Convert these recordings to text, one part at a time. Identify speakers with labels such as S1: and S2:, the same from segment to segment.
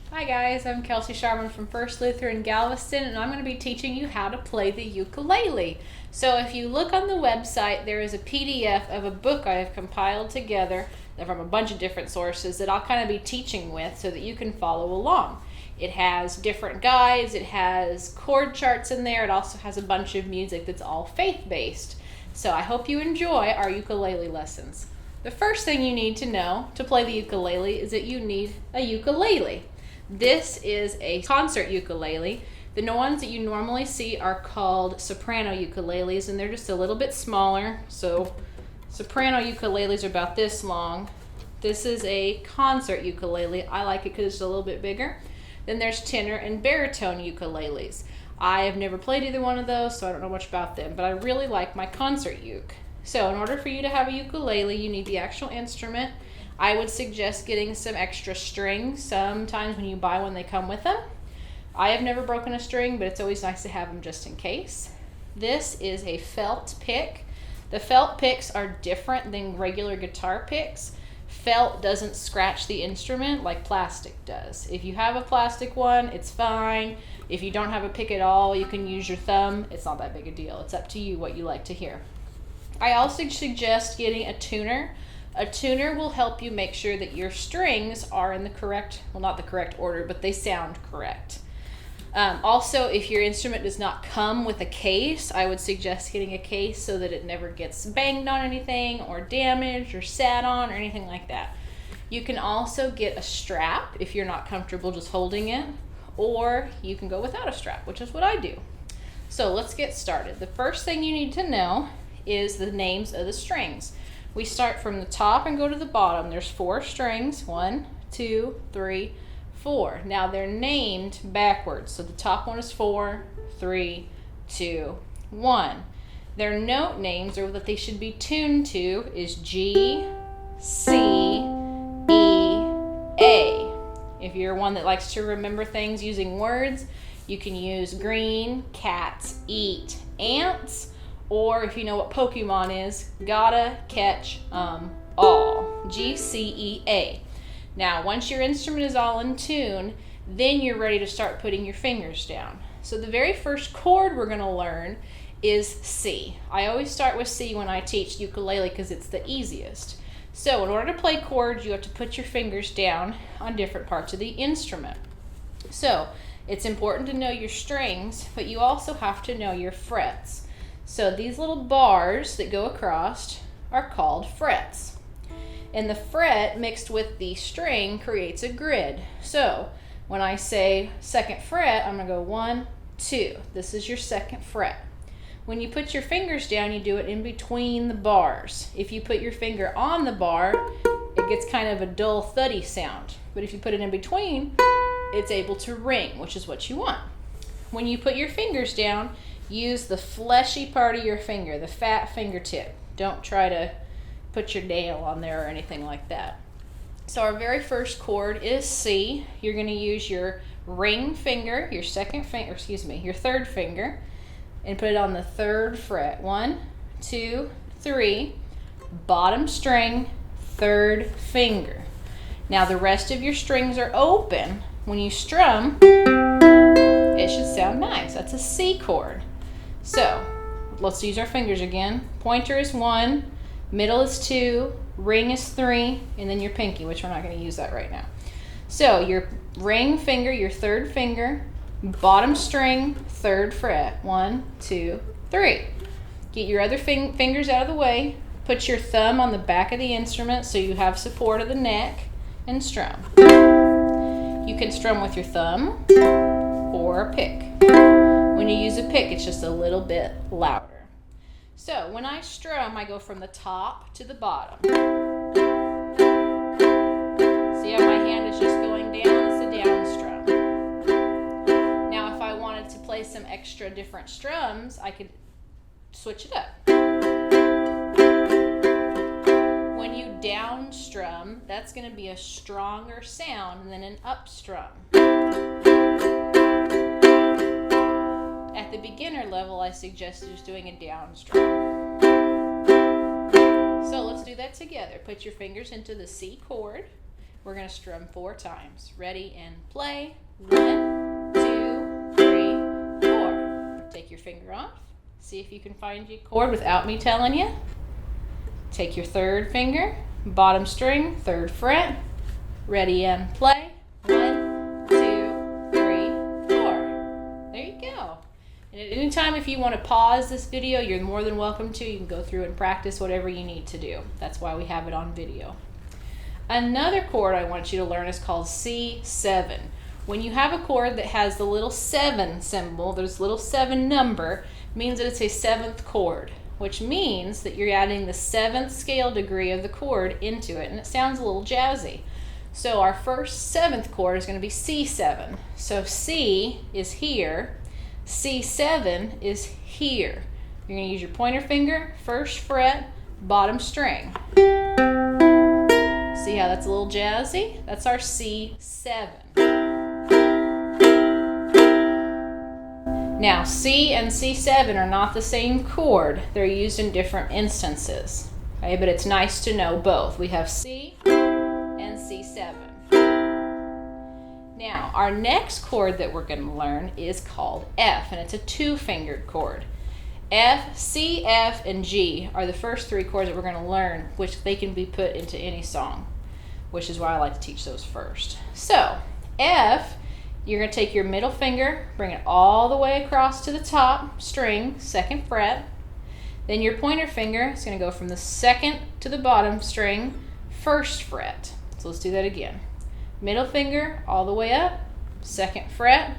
S1: Hi guys, I'm Kelsey Sharman from First Lutheran Galveston, and I'm going to be teaching you how to play the ukulele. So if you look on the website, there is a PDF of a book I have compiled together from a bunch of different sources that I'll kind of be teaching with so that you can follow along. It has different guides, it has chord charts in there, it also has a bunch of music that's all faith-based. So I hope you enjoy our ukulele lessons. The first thing you need to know to play the ukulele is that you need a ukulele. This is a concert ukulele. The ones that you normally see are called soprano ukuleles, and they're just a little bit smaller. So soprano ukuleles are about this long. This is a concert ukulele. I like it because it's a little bit bigger. Then there's tenor and baritone ukuleles. I have never played either one of those, so I don't know much about them, but I really like my concert uke. So in order for you to have a ukulele, you need the actual instrument. I would suggest getting some extra strings. Sometimes when you buy one, they come with them. I have never broken a string, but it's always nice to have them just in case. This is a felt pick. The felt picks are different than regular guitar picks. Felt doesn't scratch the instrument like plastic does. If you have a plastic one, it's fine. If you don't have a pick at all, you can use your thumb. It's not that big a deal. It's up to you what you like to hear. I also suggest getting a tuner. A tuner will help you make sure that your strings are in the correct, well, not the correct order, but they sound correct. Also, if your instrument does not come with a case, I would suggest getting a case so that it never gets banged on anything or damaged or sat on or anything like that. You can also get a strap if you're not comfortable just holding it, or you can go without a strap, which is what I do. So let's get started. The first thing you need to know is the names of the strings. We start from the top and go to the bottom. There's 4 strings, 1, 2, 3, 4. Now they're named backwards. So the top one is 4, 3, 2, 1. Their note names, or what they should be tuned to, is G, C, E, A. If you're one that likes to remember things using words, you can use green, cats eat ants. Or if you know what Pokemon is, gotta catch all. G-C-E-A. Now, once your instrument is all in tune, then you're ready to start putting your fingers down. So the very first chord we're gonna learn is C. I always start with C when I teach ukulele because it's the easiest. So in order to play chords, you have to put your fingers down on different parts of the instrument. So it's important to know your strings, but you also have to know your frets. So these little bars that go across are called frets. And the fret mixed with the string creates a grid. So when I say second fret, I'm going to go 1, 2. This is your second fret. When you put your fingers down, you do it in between the bars. If you put your finger on the bar, it gets kind of a dull, thuddy sound. But if you put it in between, it's able to ring, which is what you want. When you put your fingers down, use the fleshy part of your finger, the fat fingertip. Don't try to put your nail on there or anything like that. So our very first chord is C. You're going to use your ring finger, your third finger, and put it on the 3rd fret. 1, 2, 3, bottom string, 3rd finger. Now the rest of your strings are open. When you strum, it should sound nice. That's a C chord. So let's use our fingers again. Pointer is 1, middle is 2, ring is 3, and then your pinky, which we're not going to use that right now. So your ring finger, your 3rd finger, bottom string, 3rd fret. 1, 2, 3. Get your other fingers out of the way. Put your thumb on the back of the instrument so you have support of the neck, and strum. You can strum with your thumb or a pick. When you use a pick, it's just a little bit louder. So when I strum, I go from the top to the bottom. See how my hand is just going down? It's a down strum. Now if I wanted to play some extra different strums, I could switch it up. When you down strum, that's going to be a stronger sound than an up strum. At the beginner level, I suggest just doing a down strum. So let's do that together. Put your fingers into the C chord. We're going to strum 4 times. Ready and play. 1, 2, 3, 4. Take your finger off. See if you can find your chord without me telling you. Take your 3rd finger, bottom string, 3rd fret. Ready and play. 1, 2, 3, 4. There you go. And at any time, if you want to pause this video, you're more than welcome to. You can go through and practice whatever you need to do. That's why we have it on video. Another chord I want you to learn is called C7. When you have a chord that has the little 7 symbol, there's little 7 number, means that it's a 7th chord, which means that you're adding the 7th scale degree of the chord into it, and it sounds a little jazzy. So our first 7th chord is going to be C7. So C is here, C7 is here. You're going to use your pointer finger, 1st fret, bottom string. See how that's a little jazzy? That's our C7. Now, C and C7 are not the same chord. They're used in different instances. Okay, but it's nice to know both. We have C and C7. Now, our next chord that we're going to learn is called F, and it's a 2-fingered chord. F, C, F, and G are the first 3 chords that we're going to learn, which they can be put into any song, which is why I like to teach those first. So, F, you're going to take your middle finger, bring it all the way across to the top string, 2nd fret. Then your pointer finger is going to go from the 2nd to the bottom string, 1st fret. So let's do that again. Middle finger all the way up, 2nd fret.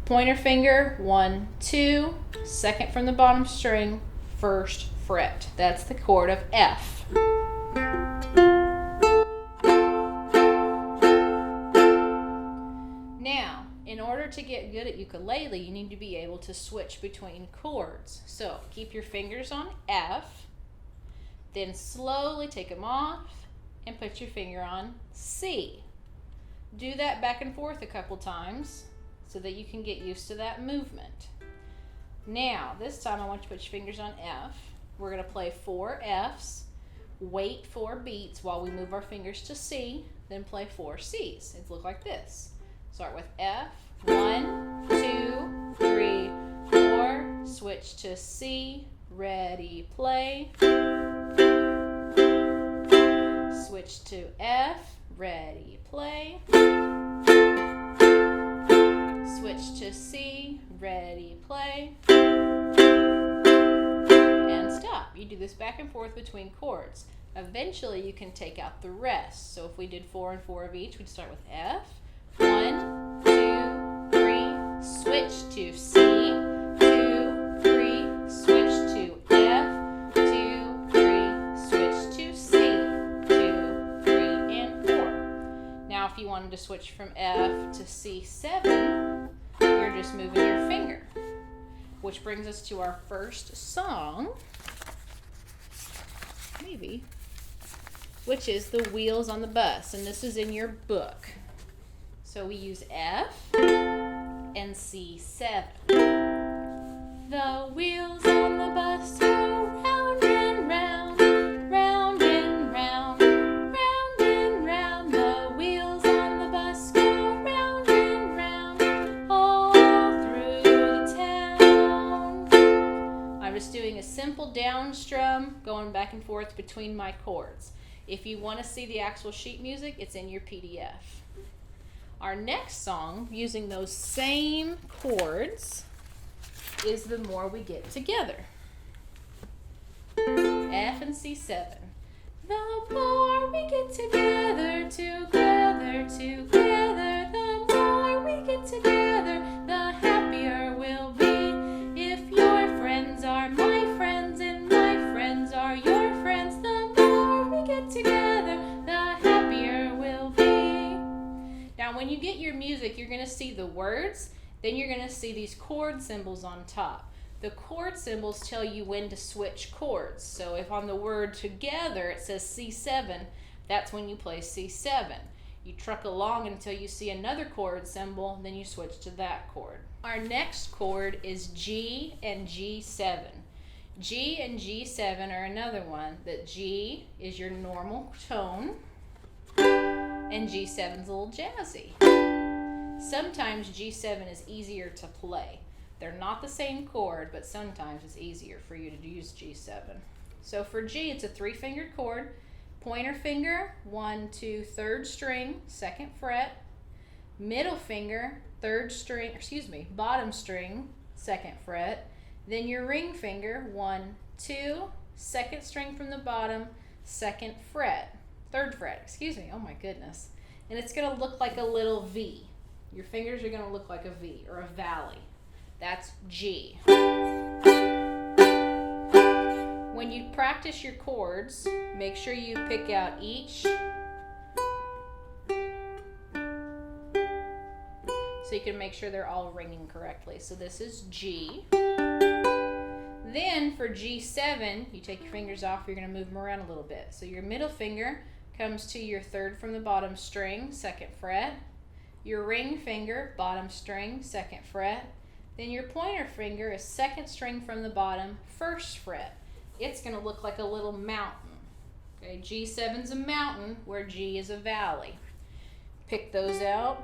S1: Pointer finger, 1, 2, 2nd from the bottom string, 1st fret. That's the chord of F. Now, in order to get good at ukulele, you need to be able to switch between chords. So keep your fingers on F, then slowly take them off and put your finger on C. Do that back and forth a couple times so that you can get used to that movement. Now, this time I want you to put your fingers on F. We're going to play 4 Fs, wait 4 beats while we move our fingers to C, then play 4 Cs. It'll look like this. Start with F, 1, 2, 3, 4, switch to C, ready, play. Switch to F, ready, play. Switch to C, ready, play. And stop. You do this back and forth between chords. Eventually you can take out the rest. So if we did 4 and 4 of each, we'd start with F, 1, 2, 3, switch to C, 2, 3, switch to F, 2, 3, switch to C, 2, 3, and 4. Now if you wanted to switch from F to C7, you're just moving your finger. Which brings us to our first song, maybe, which is The Wheels on the Bus, and this is in your book. So we use F and C7. The wheels on the bus go round and round, round and round, round and round. The wheels on the bus go round and round, all through the town. I'm just doing a simple down strum going back and forth between my chords. If you want to see the actual sheet music, it's in your PDF. Our next song, using those same chords, is The More We Get Together. F and C7. The more we get together, together, together, the more we get together, the happier we'll be. If your friends are my friends and my friends are your friends, the more we get together, the happier we'll be. Now, when you get your music, you're going to see the words, then you're going to see these chord symbols on top. The chord symbols tell you when to switch chords. So if on the word together it says C7, that's when you play C7. You truck along until you see another chord symbol, then you switch to that chord. Our next chord is G and G7. G and G7 are another one that G is your normal tone. and G7's a little jazzy. Sometimes G7 is easier to play. They're not the same chord, but sometimes it's easier for you to use G7. So for G, it's a 3-fingered chord. Pointer finger, 1, 2, 3rd string, 2nd fret. Middle finger, bottom string, 2nd fret. Then your ring finger, 1, 2, 2nd string from the bottom, 2nd fret, 3rd fret, oh my goodness. And it's gonna look like a little V. Your fingers are gonna look like a V or a valley. That's G. When you practice your chords, make sure you pick out each so you can make sure they're all ringing correctly. So this is G. Then for G7, you take your fingers off, you're going to move them around a little bit. So your middle finger comes to your 3rd from the bottom string, 2nd fret. Your ring finger, bottom string, 2nd fret. Then your pointer finger is 2nd string from the bottom, 1st fret. It's going to look like a little mountain. Okay, G7's a mountain where G is a valley. Pick those out.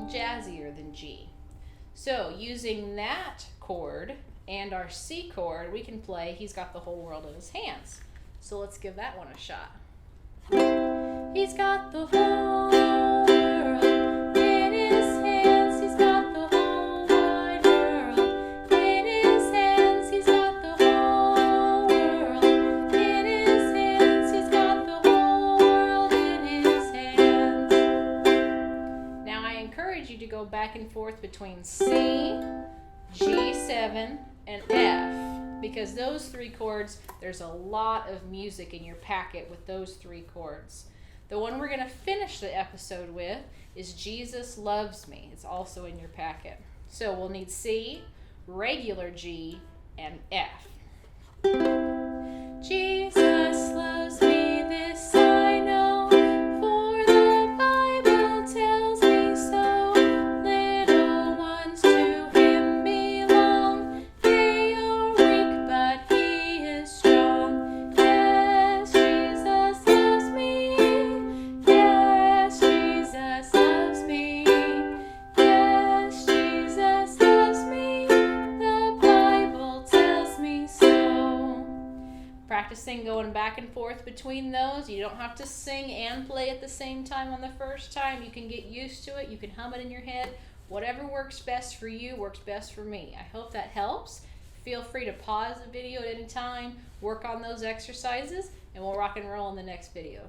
S1: Jazzier than G. So using that chord and our C chord, we can play He's Got the Whole World in His Hands. So let's give that one a shot. He's got the whole world in his hands. He's got the whole wide world in his hands. He's got the whole world in his hands. He's got the whole world in his hands. Now I encourage you to go back and forth between C, G7, and F, because those 3 chords, there's a lot of music in your packet with those 3 chords. The one we're going to finish the episode with is Jesus Loves Me. It's also in your packet. So we'll need C, regular G, and F. Jesus loves me, this I know, for the Bible tells me so. Little ones to him belong. They are weak, but he is strong. Yes, Jesus loves me. Yes, Jesus loves me. Yes, Jesus loves me. The Bible tells me so. Practicing going back and forth between those. You don't have to sing and play at the same time on the first time. You can get used to it. You can hum it in your head. Whatever works best for you works best for me. I hope that helps. Feel free to pause the video at any time, work on those exercises, and we'll rock and roll in the next video.